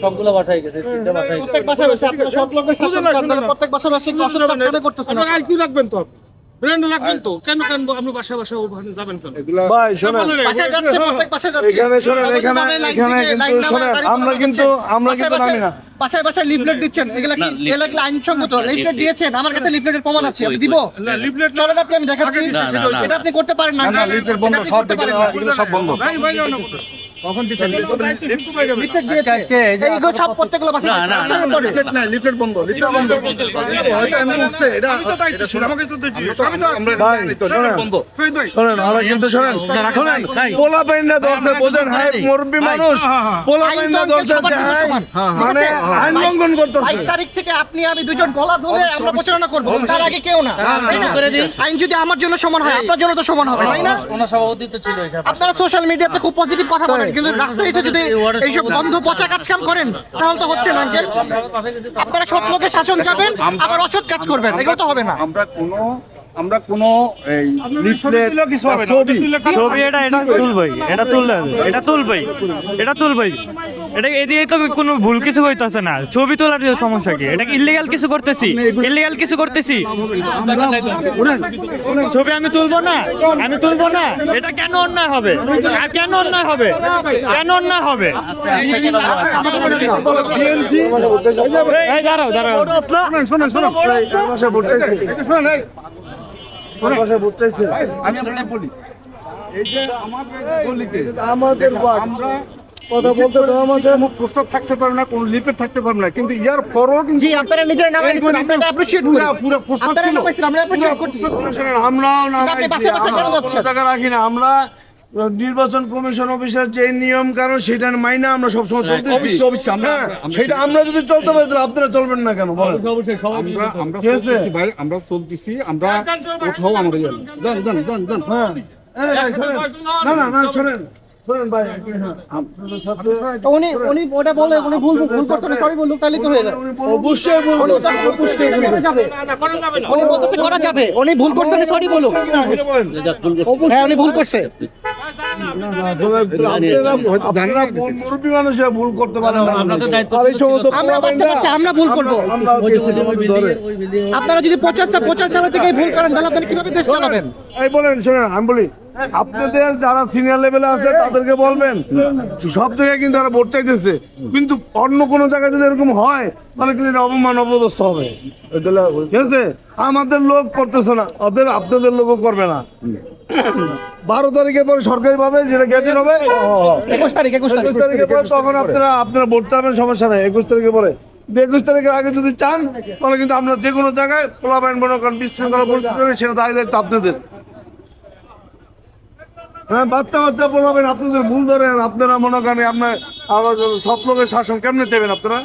সবগুলো বাসায় গেছে, প্রত্যেক বাসায় বসে আপনারা সব লোকের শাসন করেন, তাহলে প্রত্যেক বাসায় বসে কি অসৎ কাজ কেন করতেছেন? কি রাখবেন তো ব্র্যান্ড রাখবেন তো কেন আপনি বাসায় ওখানে যাবেন কেন? ভাই শোনেন, বাসায় যাচ্ছে, প্রত্যেক বাসায় যাচ্ছে। এখানে শোনেন, এখানে কিন্তু শোনেন, আমরা কিন্তু নামি না। বাসায় বাসায় লিফলেট দিচ্ছেন, এগুলা কি এগুলা আইনসঙ্গত? লিফলেট দিয়েছেন, আমার কাছে লিফলেটের প্রমাণ আছে, আমি দিব। লিফলেট চলেন আপনি, আমি দেখাচ্ছি। এটা আপনি করতে পারেন না। লিফলেট বন্ধ, সব এগুলো সব বন্ধ। কখন দিচ্ছেন? লিফলেট দিয়েছে, এইগুলো সব প্রত্যেকগুলো বাসায় লিফলেট নাই, লিফলেট বন্ধ, লিফলেট বন্ধ। এটা এমন হচ্ছে, এটা আমি তো দায়িত্বশীল, আমাকে তো দিচ্ছি। আমি তো ভাই শোনেন, আমরা কিন্তু শোনেন, পোলা পাইন্ডা ধরছে, বোঝেন, হ্যাঁ মুরব্বী মানুষ, পোলা পাইন্ডা ধরছে, মানে আইন লঙ্ঘন করতেছে। 22 তারিখ থেকে আপনি আমি দুজন গলা ধরে আমরা প্রচারণা করব, তার আগে কেউ না, তাই না? আইন যদি আমার জন্য সমান হয়, আপনার জন্য তো সমান হবে, তাই না? ওনার সভাপতিত্ব ছিল এখানে। আপনারা সোশ্যাল মিডিয়াতে খুব পজিটিভ কথা বলেন, কিন্তু রাস্তায় এসে যদি এইসব বন্ধ পচা কাজ কাম করেন, তাহলে তো হচ্ছে না আঙ্কেল। আপনারা সৎ লোকের শাসন চাবেন, আবার অসৎ কাজ করবেন, এগুলো তো হবে না। আমরা কোনো এই লিফলেট ছবি এটা তুলবই, এটা তুলবই, এটা এদিকে তো কোনো ভুল কিছু হইতেছে না। ছবি তোলার সমস্যা কি? এটা ইলিগাল কিছু করতেছি? ছবি আমি তুলবো না? এটা কেন অন্যায় হবে? এই দাঁড়াও আমাদের কথা বলতে তো আমাদের মুখ প্রস্তাব থাকতে পারে না, কোনো লিফলেট থাকতে পারে না, কিন্তু ইয়ার পরও জি, আপনারা নিজের নামে লিখুন, আমরা অ্যাপ্রিশিয়েট করি। পুরো প্রস্তাব আপনারা ছিল, নামাইছেন, আমরা অ্যাপ্রিশিয়েট করছি। আমরাও না আপনি বাসায় বাসায় কেন যাচ্ছেন? টাকা রাখি না, আমরা নির্বাচন কমিশন অফিসের যে নিয়ম কারণ সেটা মাইনা আমরা সবসময় চলতেছি। সেটা আমরা যদি চলতে পারি তাহলে আপনারা চলবেন না কেন বলেন? আমরা চলতেছি ভাই, আমরা চলতেছি, আমরা কোথাও আমরা যান। হ্যাঁ, না শোনেন ভাই, উনি ওটা বলে, উনি ভুল করছেন, সরি বলুক, তাহলে তো হয়ে যাবে। অবশ্যই বলবো, উনি বলতেছে করা যাবে, উনি ভুল করছেন, সরি বলুক। হ্যাঁ, উনি ভুল করছে। আপনারা মুরব্বী মানুষ ভুল করতে পারে, আমরা বাচ্চা আমরা ভুল করবো। আপনারা যদি প্রচার চালাতে গিয়ে ভুল করেন, তাহলে আপনারা কিভাবে দেশ চালাবেন? এই বলেন, শোনেন আমি বলি, আপনাদের যারা সিনিয়র লেভেলে আছে তাদেরকে বলবেন, সব জায়গায় কিন্তু তারা ভোট চাইতেছে, কিন্তু অন্য কোনো জায়গায় যদি এরকম হয় তাহলে কিন্তু এটা অপমান অপদস্থ হবে, ঠিক আছে? আমাদের লোক করতেছে না, আপনাদের লোকও করবে না। 12 তারিখের পরে সরকারি ভাবে যেটা গেজেট হবে 21 তারিখের পরে, তখন আপনারা ভোট চাবেন, সমস্যা নেই। 21 তারিখের পরে, 21 তারিখের আগে যদি চান তাহলে কিন্তু আপনারা যে কোনো জায়গায় পোলাপাইন মনে করেন বিশৃঙ্খলা পরিস্থিতি হবে, সেটা দায়িত্ব আপনাদের। হ্যাঁ, বাচ্চা পোলাপাইন আপনাদের ভুল ধরেন, আপনারা মনে করেন আপনার আবার সব লোকের শাসন কেমনে দেবেন আপনারা?